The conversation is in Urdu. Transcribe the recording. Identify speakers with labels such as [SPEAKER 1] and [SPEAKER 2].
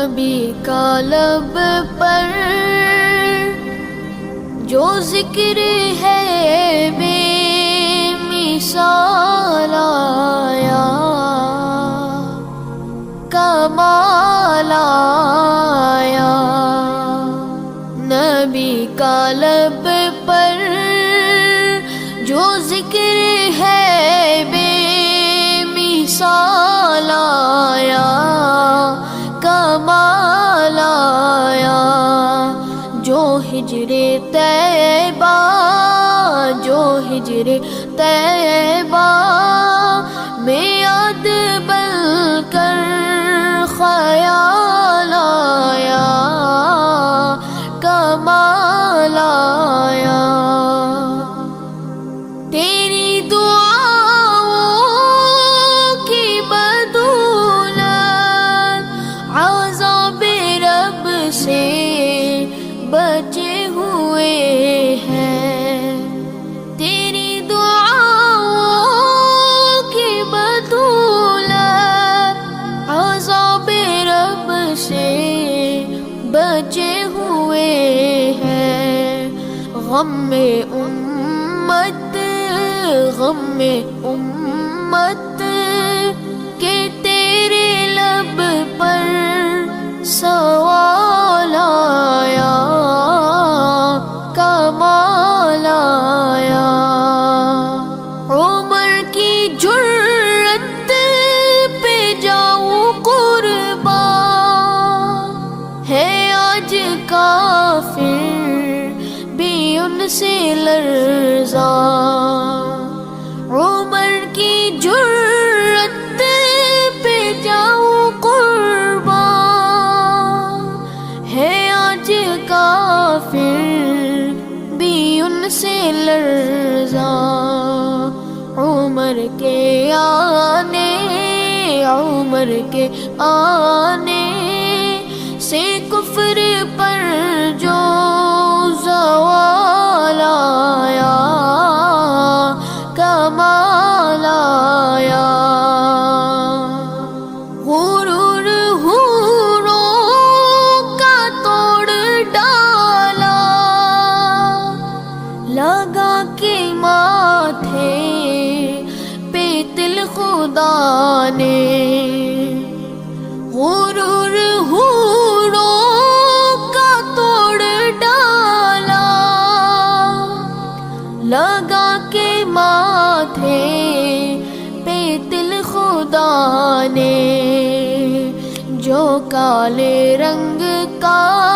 [SPEAKER 1] نبی کا لب پر جو ذکر ہے بے مثال آیا، کمال آیا۔ نبی کا لب پر جو ذکر ہے بے مثال آیا، کمال آیا۔ جو ہجر طیبہ، جو ہجر طیبہ میں یاد بن کر خیال آیا، کمال آیا۔ تیری دعاؤں کی بدولت عذاب رب سے بچے ہوئے ہیں، تیری دعاؤں کی بدولت عذاب رب سے بچے ہوئے ہیں۔ غم امت، غم امت کہ تیرے لب پر سوال آیا، کمال آیا۔ عمر کی جرت پہ جاؤں قربان، ہے آج کافر بھی ان سے لرزاں۔ عمر کی جرت پہ جاؤں قربان، ہے آج کافر بھی ان سے لرزاں۔ عمر کے آنے، عمر کے آنے سے کفر پر جو زوال آیا، کمال آیا۔ غرور حوروں کا توڑ ڈالا، لگا کے ماتھے پہ تل خدا نے۔ غرور حوروں کا توڑ ڈالا، لگا کے ماتھے پہ تل خدا نے۔ جو کالے رنگ